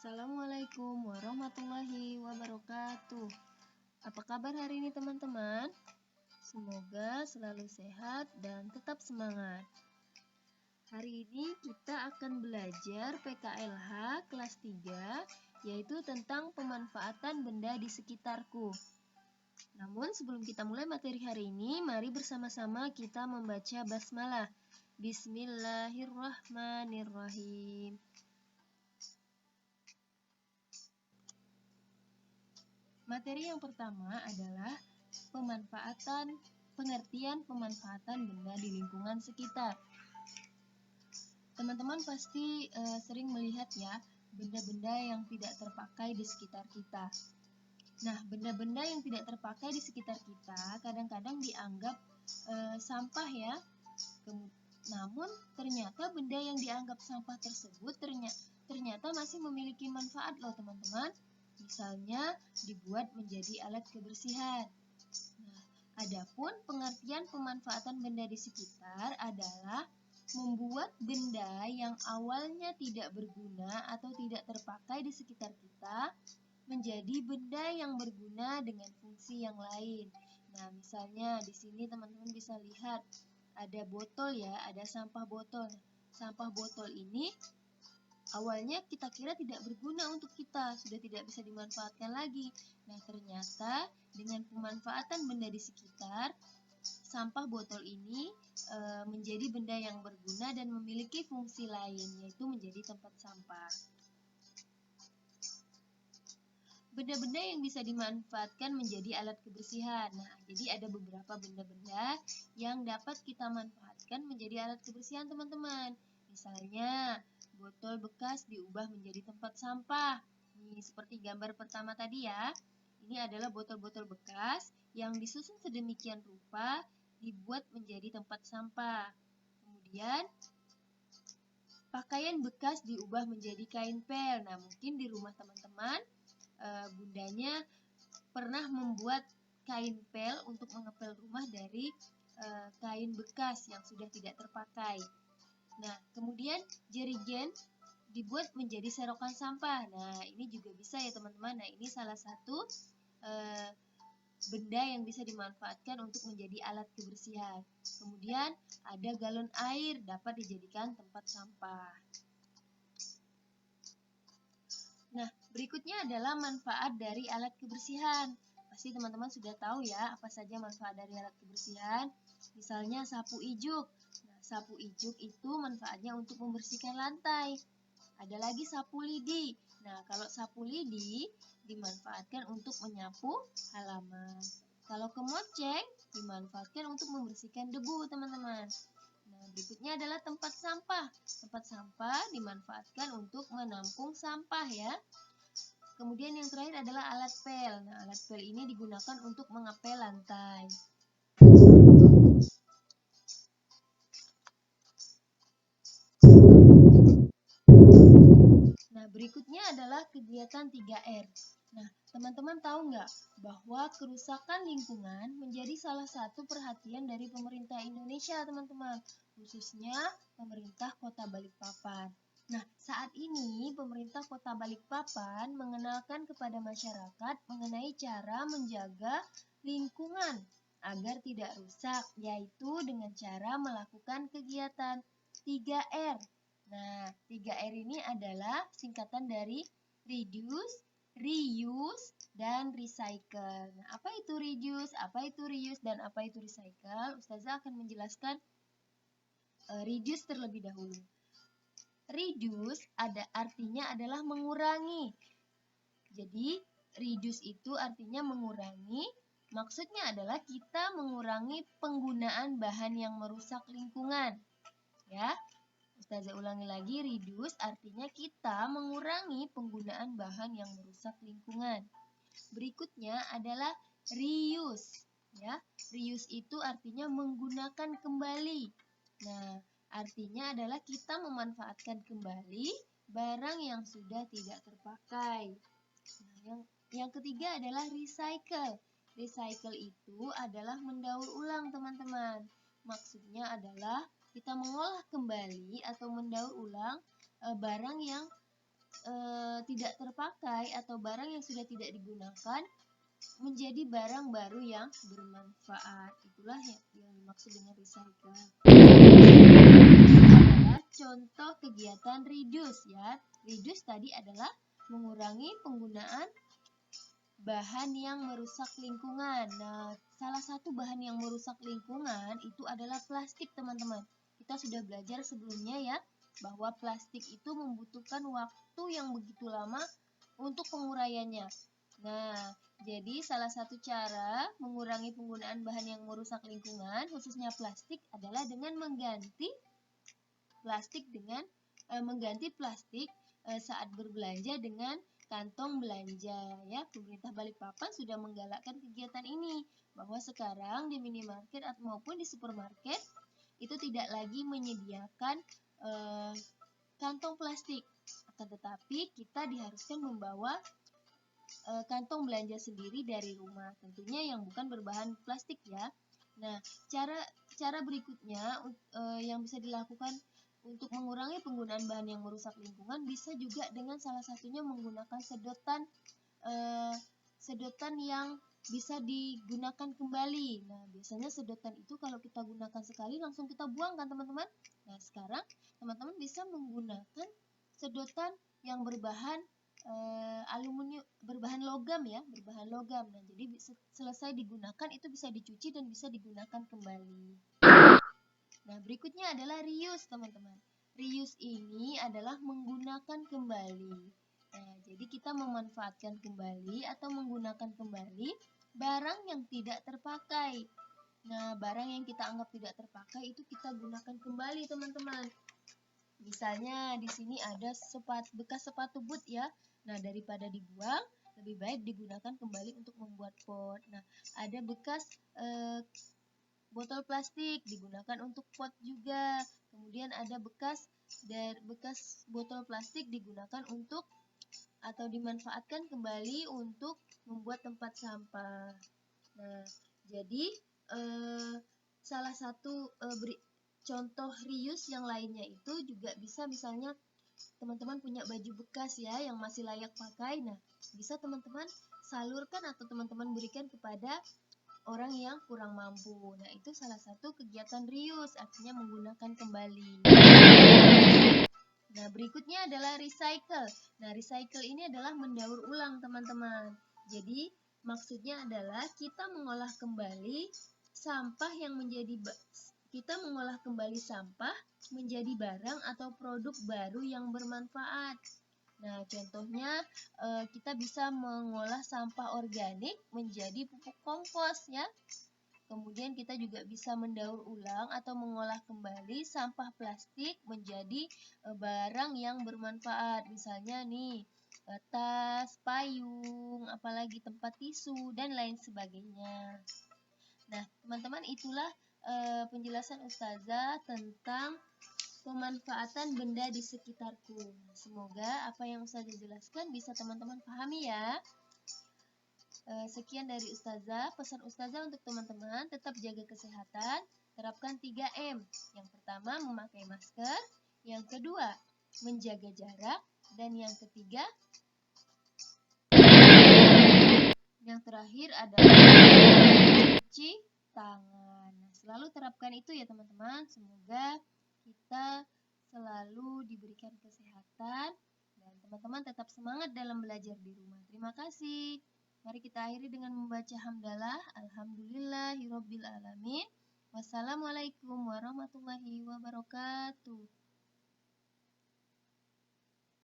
Assalamualaikum warahmatullahi wabarakatuh. Apa kabar hari ini teman-teman? Semoga selalu sehat dan tetap semangat. Hari ini kita akan belajar PKLH kelas 3, yaitu tentang pemanfaatan benda di sekitarku. Namun sebelum kita mulai materi hari ini, mari bersama-sama kita membaca basmalah. Bismillahirrahmanirrahim. Materi yang pertama adalah pengertian pemanfaatan benda di lingkungan sekitar. Teman-teman pasti sering melihat ya, benda-benda yang tidak terpakai di sekitar kita. Nah, benda-benda yang tidak terpakai di sekitar kita kadang-kadang dianggap sampah ya. Namun ternyata benda yang dianggap sampah tersebut ternyata masih memiliki manfaat loh teman-teman. Misalnya dibuat menjadi alat kebersihan. Nah, adapun pengertian pemanfaatan benda di sekitar adalah membuat benda yang awalnya tidak berguna atau tidak terpakai di sekitar kita menjadi benda yang berguna dengan fungsi yang lain. Nah, misalnya di sini teman-teman bisa lihat ada botol ya, ada sampah botol. Sampah botol ini awalnya kita kira tidak berguna untuk kita, sudah tidak bisa dimanfaatkan lagi. Nah, ternyata dengan pemanfaatan benda di sekitar, sampah botol ini menjadi benda yang berguna dan memiliki fungsi lain, yaitu menjadi tempat sampah. Benda-benda yang bisa dimanfaatkan menjadi alat kebersihan. Nah, jadi ada beberapa benda-benda yang dapat kita manfaatkan menjadi alat kebersihan, teman-teman. Misalnya, botol bekas diubah menjadi tempat sampah. Nih, seperti gambar pertama tadi ya. Ini adalah botol-botol bekas yang disusun sedemikian rupa dibuat menjadi tempat sampah. Kemudian, pakaian bekas diubah menjadi kain pel. Nah, mungkin di rumah teman-teman, bundanya pernah membuat kain pel untuk mengepel rumah dari kain bekas yang sudah tidak terpakai. Nah, kemudian jerigen dibuat menjadi serokan sampah. Nah, ini juga bisa ya teman-teman. Nah, ini salah satu benda yang bisa dimanfaatkan untuk menjadi alat kebersihan. Kemudian ada galon air dapat dijadikan tempat sampah. Nah, berikutnya adalah manfaat dari alat kebersihan. Pasti teman-teman sudah tahu ya apa saja manfaat dari alat kebersihan. Misalnya sapu ijuk. Nah, sapu ijuk itu manfaatnya untuk membersihkan lantai. Ada lagi sapu lidi. Nah, kalau sapu lidi dimanfaatkan untuk menyapu halaman. Kalau kemoceng dimanfaatkan untuk membersihkan debu, teman-teman. Nah, berikutnya adalah tempat sampah. Tempat sampah dimanfaatkan untuk menampung sampah ya. Kemudian yang terakhir adalah alat pel. Nah, alat pel ini digunakan untuk mengepel lantai. Nah, berikutnya adalah kegiatan 3R. Nah, teman-teman tahu nggak bahwa kerusakan lingkungan menjadi salah satu perhatian dari pemerintah Indonesia, teman-teman, khususnya pemerintah Kota Balikpapan. Nah, saat ini pemerintah Kota Balikpapan mengenalkan kepada masyarakat mengenai cara menjaga lingkungan agar tidak rusak, yaitu dengan cara melakukan kegiatan 3R. Nah, 3R ini adalah singkatan dari reduce, reuse, dan recycle. Nah, apa itu reduce, apa itu reuse, dan apa itu recycle? Ustazah akan menjelaskan reduce terlebih dahulu. Reduce artinya adalah mengurangi. Jadi, reduce itu artinya mengurangi. Maksudnya adalah kita mengurangi penggunaan bahan yang merusak lingkungan. Ya. Ustazah ulangi lagi, reduce artinya kita mengurangi penggunaan bahan yang merusak lingkungan. Berikutnya adalah reuse. Ya, reuse itu artinya menggunakan kembali. Nah, artinya adalah kita memanfaatkan kembali barang yang sudah tidak terpakai. Nah, yang ketiga adalah recycle. Recycle itu adalah mendaur ulang, teman-teman. Maksudnya adalah kita mengolah kembali atau mendaur ulang barang yang tidak terpakai atau barang yang sudah tidak digunakan menjadi barang baru yang bermanfaat. Itulah yang dimaksud dengan recycle. Adalah contoh kegiatan reduce ya. Reduce tadi adalah mengurangi penggunaan bahan yang merusak lingkungan. Nah, salah satu bahan yang merusak lingkungan itu adalah plastik, teman-teman. Kita sudah belajar sebelumnya ya, bahwa plastik itu membutuhkan waktu yang begitu lama untuk penguraiannya. Nah, jadi salah satu cara mengurangi penggunaan bahan yang merusak lingkungan, khususnya plastik, adalah dengan mengganti plastik saat berbelanja dengan kantong belanja ya. Pemerintah Balikpapan sudah menggalakkan kegiatan ini, bahwa sekarang di minimarket maupun di supermarket itu tidak lagi menyediakan kantong plastik, akan tetapi kita diharuskan membawa kantong belanja sendiri dari rumah, tentunya yang bukan berbahan plastik ya. Nah, cara berikutnya yang bisa dilakukan untuk mengurangi penggunaan bahan yang merusak lingkungan bisa juga dengan salah satunya menggunakan sedotan yang bisa digunakan kembali. Nah, biasanya sedotan itu kalau kita gunakan sekali langsung kita buang kan teman-teman. Nah, sekarang teman-teman bisa menggunakan sedotan yang berbahan aluminium, berbahan logam ya, berbahan logam. Nah, jadi selesai digunakan itu bisa dicuci dan bisa digunakan kembali. Nah, berikutnya adalah reuse, teman-teman. Reuse ini adalah menggunakan kembali. Nah, jadi kita memanfaatkan kembali atau menggunakan kembali barang yang tidak terpakai. Nah, barang yang kita anggap tidak terpakai itu kita gunakan kembali, teman-teman. Misalnya di sini ada bekas sepatu boot ya. Nah, daripada dibuang, lebih baik digunakan kembali untuk membuat pot. Nah, ada bekas botol plastik digunakan untuk pot juga. Kemudian ada bekas botol plastik digunakan untuk atau dimanfaatkan kembali untuk membuat tempat sampah. Nah, jadi salah satu contoh reuse yang lainnya itu juga bisa, misalnya teman-teman punya baju bekas ya yang masih layak pakai. Nah, bisa teman-teman salurkan atau teman-teman berikan kepada orang yang kurang mampu. Nah, itu salah satu kegiatan reuse, artinya menggunakan kembali. Nah, berikutnya adalah recycle. Nah, recycle ini adalah mendaur ulang, teman-teman. Jadi, maksudnya adalah kita mengolah kembali sampah menjadi barang atau produk baru yang bermanfaat. Nah, contohnya kita bisa mengolah sampah organik menjadi pupuk kompos ya. Kemudian kita juga bisa mendaur ulang atau mengolah kembali sampah plastik menjadi barang yang bermanfaat. Misalnya nih, tas, payung, apalagi tempat tisu, dan lain sebagainya. Nah, teman-teman, itulah penjelasan Ustazah tentang pemanfaatan benda di sekitarku. Semoga apa yang Ustazah jelaskan bisa teman-teman pahami ya. Sekian dari Ustazah. Pesan Ustazah untuk teman-teman, tetap jaga kesehatan, terapkan 3M. Yang pertama, memakai masker. Yang kedua, menjaga jarak. Dan yang ketiga, yang terakhir adalah mencuci tangan. Nah, selalu terapkan itu ya teman-teman. Semoga kita selalu diberikan kesehatan dan teman-teman tetap semangat dalam belajar di rumah. Terima kasih. Mari kita akhiri dengan membaca hamdalah. Alhamdulillahirobbilalamin. Wassalamualaikum warahmatullahi wabarakatuh.